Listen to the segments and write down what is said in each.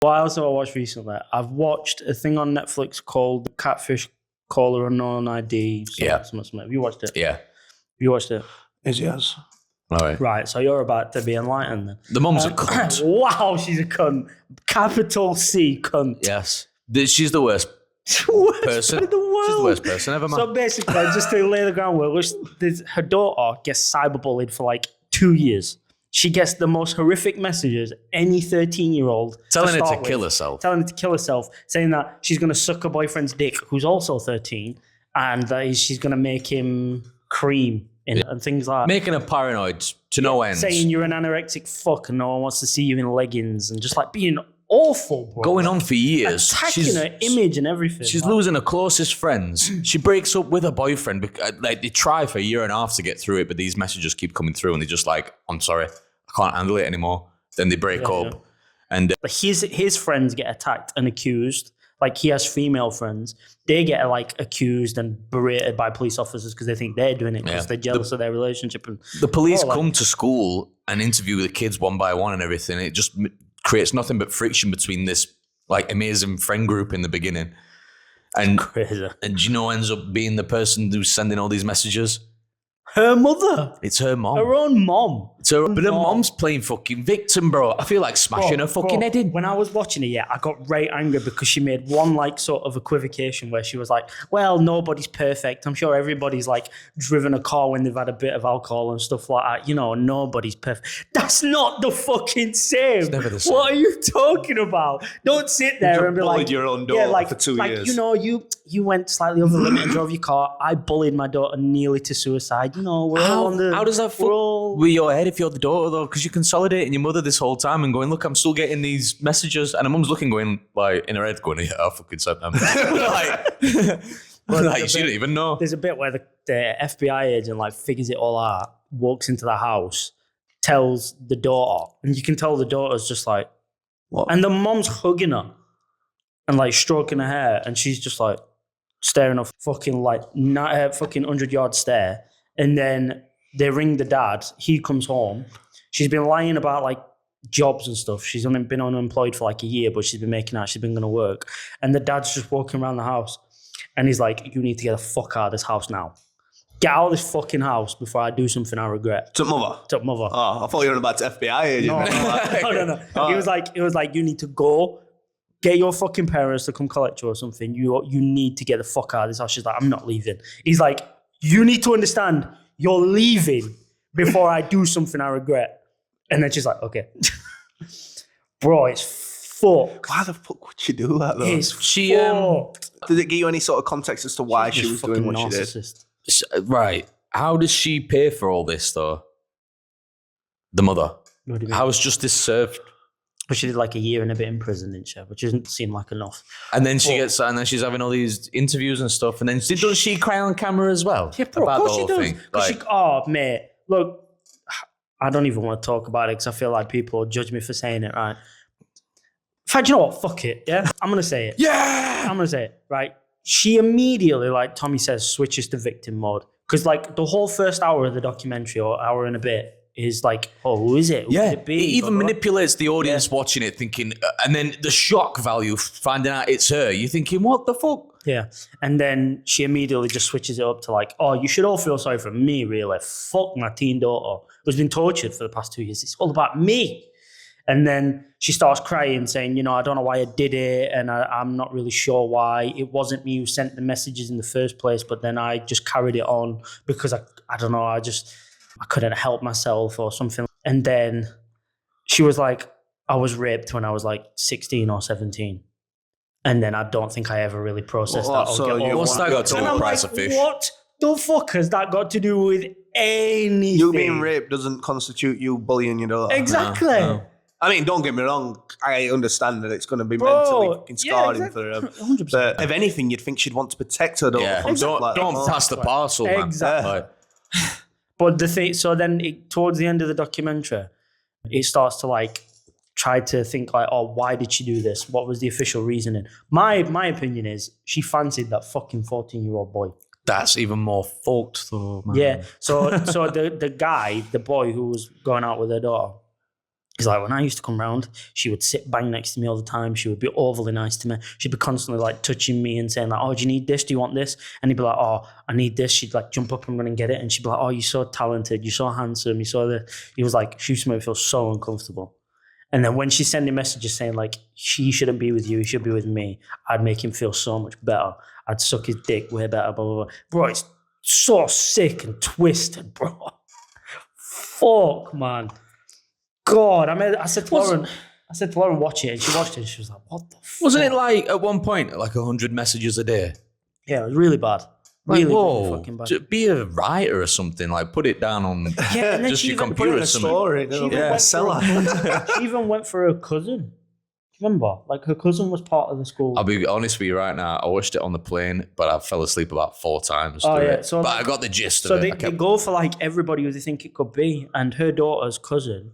What else have I watched recently? I've watched a thing on Netflix called Catfish, Caller Unknown ID. Something. Have you watched it? Yeah. Have you watched it? Yes. All right. Right, so you're about to be enlightened then. The mum's a cunt. Wow, she's a cunt. Capital C cunt. Yes. She's the worst person. In the world. She's the worst person ever, man. So basically, just to lay the groundwork, her daughter gets cyberbullied for like 2 years. She gets the most horrific messages any 13-year-old telling her to kill herself. Telling her to kill herself, saying that she's going to suck her boyfriend's dick, who's also 13, and that she's going to make him cream and things like that. Making her paranoid to no end. Saying you're an anorexic fuck and no one wants to see you in leggings and just like being awful, bro. Going on for years. Attacking her image and everything. She's losing her closest friends. She breaks up with her boyfriend. Like, they try for a year and a half to get through it, but these messages keep coming through and they're just like, I'm sorry, I can't handle it anymore. Then they break up. Yeah. And his friends get attacked and accused. Like, he has female friends. They get like accused and berated by police officers because they think they're doing it because they're jealous of their relationship. And the police come to school and interview the kids one by one and everything. It just creates nothing but friction between this like amazing friend group in the beginning. And crazy. And do you know who ends up being the person who's sending all these messages? Her mother. It's her mom. Her own mom. But her mom's playing fucking victim, bro. I feel like smashing her fucking head in. When I was watching it, I got right angry because she made one like sort of equivocation where she was like, well, nobody's perfect. I'm sure everybody's like driven a car when they've had a bit of alcohol and stuff like that. You know, nobody's perfect. That's not the fucking same. It's never the same. What are you talking about? Don't sit there and be like, your own daughter for 2 years. You know, you went slightly over the limit and drove your car. I bullied my daughter nearly to suicide. You know, we're all on the... How does that fuck with your head if you're the daughter, though? Because you're consolidating your mother this whole time and going, look, I'm still getting these messages. And her mum's looking, going, like, in her head, going, yeah, I fucking said them. Like, she didn't even know. There's a bit where the FBI agent, like, figures it all out, walks into the house, tells the daughter, and you can tell the daughter's just like, what? And the mom's hugging her and, like, stroking her hair, and she's just, like, staring off fucking, like, fucking 100-yard stare. And then they ring the dad. He comes home. She's been lying about like jobs and stuff. She's been unemployed for like a year, but she's been making out she's been going to work. And the dad's just walking around the house. And he's like, you need to get the fuck out of this house now. Get out of this fucking house before I do something I regret. To mother? To mother. Oh, I thought you were about to FBI agent. No. It was like, you need to go. Get your fucking parents to come collect you or something. You need to get the fuck out of this house. She's like, I'm not leaving. He's like, you need to understand, you're leaving before I do something I regret. And then she's like, okay. Bro, it's fucked. Why the fuck would you do that, though? It's fucked. Did it give you any sort of context as to why she was doing what narcissist. She did? Right. How does she pay for all this, though? The mother. How is justice served? But she did like a year and a bit in prison, didn't she? Which doesn't seem like enough. And then and then she's having all these interviews and stuff. And then doesn't she cry on camera as well? Yeah, bro, about of course the whole she does. thing. Mate, look, I don't even want to talk about it because I feel like people will judge me for saying it, right? In fact, you know what? Fuck it, yeah? I'm going to say it. Yeah! I'm going to say it, right? She immediately, like Tommy says, switches to victim mode. Because like the whole first hour of the documentary, or hour and a bit, is like, oh, who is it? Who could it be? It even manipulates the audience watching it, thinking, and then the shock value finding out it's her. You're thinking, what the fuck? Yeah. And then she immediately just switches it up to like, oh, you should all feel sorry for me, really. Fuck my teen daughter who's been tortured for the past 2 years. It's all about me. And then she starts crying, saying, you know, I don't know why I did it, and I'm not really sure why. It wasn't me who sent the messages in the first place, but then I just carried it on because I don't know, I couldn't help myself or something. And then she was like, I was raped when I was like 16 or 17. And then I don't think I ever really processed that. What's that got to do with the price of fish? What the fuck has that got to do with anything? You being raped doesn't constitute you bullying your daughter. Exactly. No. I mean, don't get me wrong. I understand that it's going to be mentally fucking scarring for her. 100%. But if anything, you'd think she'd want to protect her daughter. Yeah. From stuff like Don't that. pass the parcel, man. Exactly. But the thing, so then towards the end of the documentary, it starts to like try to think like, oh, why did she do this? What was the official reasoning? My opinion is she fancied that fucking 14-year-old boy. That's even more fucked though, man. Yeah. So the guy, the boy who was going out with her daughter, He's like, when I used to come round, she would sit bang next to me all the time. She would be overly nice to me. She'd be constantly like touching me and saying like, oh, do you need this? Do you want this? And he'd be like, oh, I need this. She'd like jump up and run and get it. And she'd be like, oh, you're so talented. You're so handsome. You saw this. He was like, she used to make me feel so uncomfortable. And then when she's sending messages saying like, he shouldn't be with you, he should be with me, I'd make him feel so much better. I'd suck his dick way better, blah, blah, blah. Bro, it's so sick and twisted, bro. Fuck, man. God, I said to Lauren, watch it, and she watched it, and she was like, what the fuck? Wasn't it like, at one point, like 100 messages a day? Yeah, it was really bad. Like, really, whoa, really fucking bad. Be a writer or something. Like, put it down on just your computer or something. She even went for her cousin. Remember? Like, her cousin was part of the school. I'll be honest with you right now. I watched it on the plane, but I fell asleep about 4 times. Oh, yeah. It. So, but I got the gist of it. So they go for, like, everybody who they think it could be. And her daughter's cousin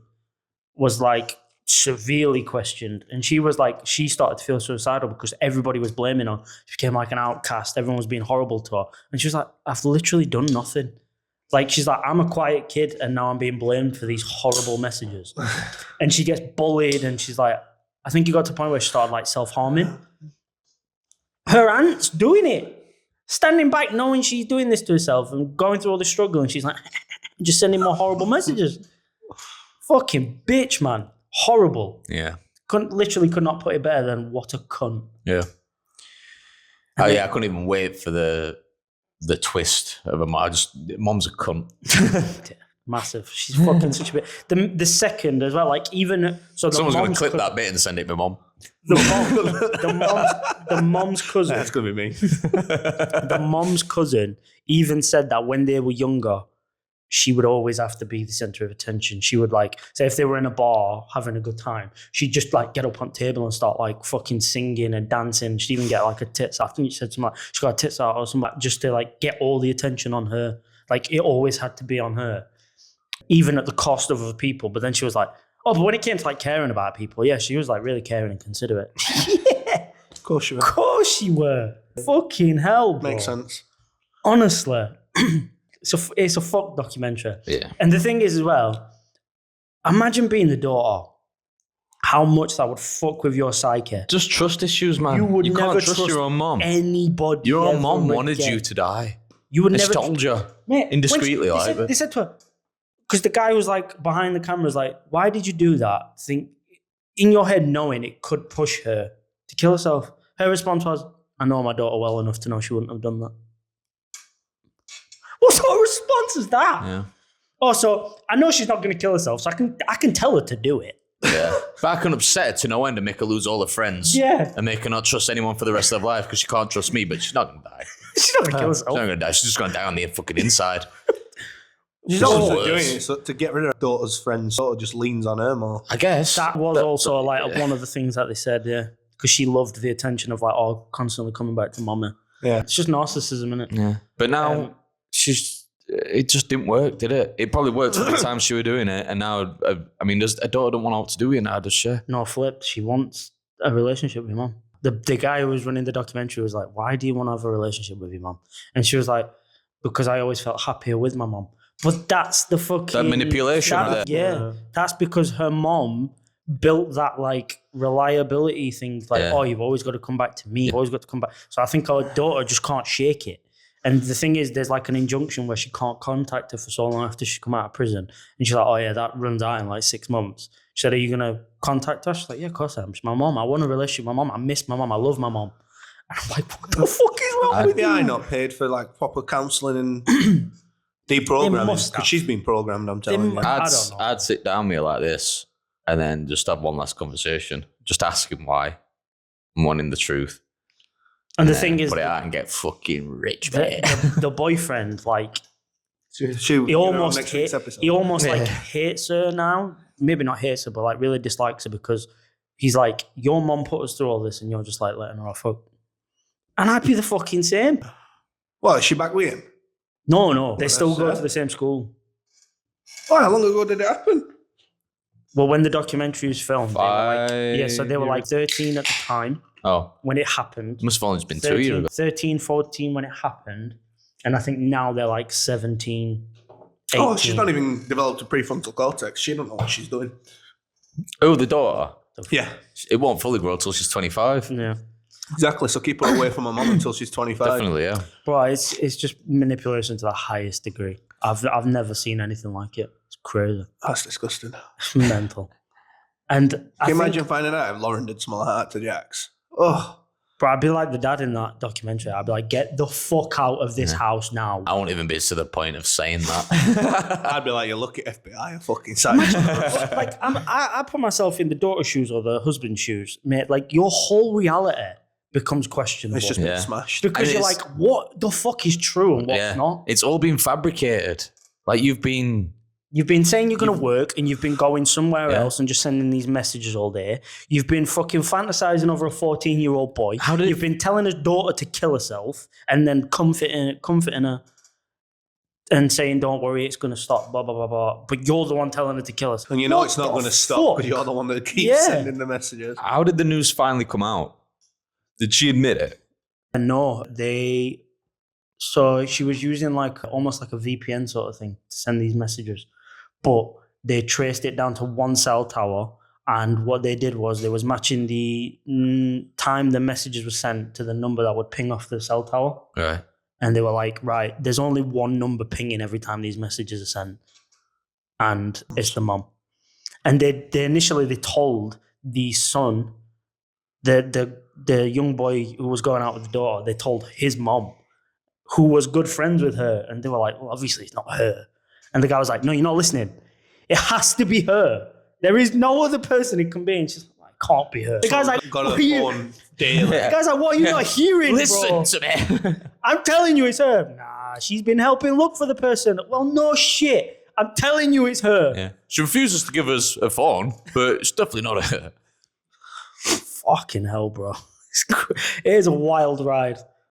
was, like, severely questioned. And she was, like, she started to feel suicidal because everybody was blaming her. She became, like, an outcast. Everyone was being horrible to her. And she was like, I've literally done nothing. Like, she's like, I'm a quiet kid, and now I'm being blamed for these horrible messages. And she gets bullied, and she's like, I think it got to a point where she started like self-harming. Her aunt's doing it. Standing back knowing she's doing this to herself and going through all the struggle, and she's like, just sending more horrible messages. Fucking bitch, man. Horrible. Yeah. Literally could not put it better than what a cunt. Yeah. Oh yeah, I couldn't even wait for the twist of a mom. Mom's a cunt. Massive. She's fucking such a bit. The second as well, like even so. Someone's going to clip that bit and send it to my mom. The mom's cousin. That's going to be me. The mom's cousin even said that when they were younger, she would always have to be the center of attention. She would like say if they were in a bar having a good time, she'd just like get up on the table and start like fucking singing and dancing. She'd even get like a tits. I think she said something like she got a tits out or something just to like get all the attention on her. Like it always had to be on her. Even at the cost of other people. But then she was like, oh, but when it came to like caring about people, yeah, she was like really caring and considerate. Yeah. Of course you were. Of course she were. Fucking hell, bro. Makes sense. Honestly. It's a fuck documentary. Yeah. And the thing is as well, imagine being the daughter, how much that would fuck with your psyche. Just trust issues, man. You can't trust your own mom. Anybody. Your own mom wanted you to die. You would never never told you. Mate, indiscreetly, they said to her, because the guy was like behind the camera was like, why did you do that? Think in your head knowing it could push her to kill herself. Her response was, I know my daughter well enough to know she wouldn't have done that. What sort of response is that? Yeah. Oh, so I know she's not going to kill herself, so I can tell her to do it. Yeah. If I can upset her to no end and make her lose all her friends. Yeah. And make her not trust anyone for the rest of her life because she can't trust me, but she's not going to die. She's not going to kill herself. She's not going to die. She's just going to die on the fucking inside. She's also doing it so to get rid of her daughter's friends, sort of just leans on her more. I guess. That was also like one of the things that they said, yeah. Because she loved the attention of like, oh, constantly coming back to mama. Yeah. It's just narcissism, isn't it? Yeah. But now it just didn't work, did it? It probably worked at the time she was doing it. And now, I mean, a daughter don't want out to do it now, does she? No, flip. She wants a relationship with your mom. The guy who was running the documentary was like, why do you want to have a relationship with your mom? And she was like, because I always felt happier with my mom. But that's the fucking... That manipulation. Yeah. That's because her mom built that like reliability thing. Like, oh, you've always got to come back to me. You've always got to come back. So I think our daughter just can't shake it. And the thing is, there's like an injunction where she can't contact her for so long after she come out of prison. And she's like, oh yeah, that runs out in like 6 months. She said, are you going to contact her? She's like, yeah, of course I am. She's my mom. I want a relationship with my mom. I miss my mom. I love my mom. And I'm like, what the fuck is wrong with you? I not paid for like proper counselling and deprogramming. Because she's been programmed, I'm telling you. I'd sit down with her like this and then just have one last conversation. Just ask him why I'm wanting the truth. And the thing is, put it out and get fucking rich, the boyfriend, like, he almost hates her now. Maybe not hates her, but like really dislikes her because he's like, your mom put us through all this and you're just like letting her off hook. And I'd be the fucking same. What, is she back with him? No. They still go to the same school. Oh, how long ago did it happen? Well, when the documentary was filmed, they were like 13 at the time. Oh. When it happened. Must have only been 2 years ago. 13, 14 when it happened. And I think now they're like 17, 18. Oh, she's not even developed a prefrontal cortex. She don't know what she's doing. Oh, the daughter. Yeah, It won't fully grow till she's 25. Yeah. exactly. So keep her away from her mum until she's 25. Definitely, yeah. Bro, it's just manipulation to the highest degree. I've never seen anything like it. It's crazy. That's disgusting. It's mental. And Can you imagine finding out if Lauren did small heart to Jax? Oh. Bro, I'd be like the dad in that documentary. I'd be like, get the fuck out of this house now. I won't even be to the point of saying that. I'd be like, you look at FBI and fucking side. Like, I put myself in the daughter's shoes or the husband's shoes, mate. Like, your whole reality becomes questionable. It's just been smashed. Because you're like, what the fuck is true and what's not? It's all been fabricated. Like, you've been saying you're going to work and you've been going somewhere else and just sending these messages all day. You've been fucking fantasizing over a 14-year-old boy. You've been telling his daughter to kill herself and then comforting her and saying, don't worry, it's going to stop, blah, blah, blah, blah. But you're the one telling her to kill herself. And you know it's not going to stop because you're the one that keeps sending the messages. How did the news finally come out? Did she admit it? No, so she was using like almost like a VPN sort of thing to send these messages. But they traced it down to one cell tower, and what they did was they was matching the time the messages were sent to the number that would ping off the cell tower. Right. And they were like, right, there's only one number pinging every time these messages are sent, and it's the mom. And they initially told the son, the young boy who was going out with the daughter, they told his mom, who was good friends with her, and they were like, well, obviously it's not her. And the guy was like, no, you're not listening. It has to be her. There is no other person it can be. And she's like, can't be her. The guy's like, got a phone daily. The guy's like, what are you not hearing, Listen to me. I'm telling you it's her. Nah, she's been helping look for the person. Well, no shit. I'm telling you it's her. Yeah. She refuses to give us a phone, but it's definitely not her. Fucking hell, bro. It is a wild ride.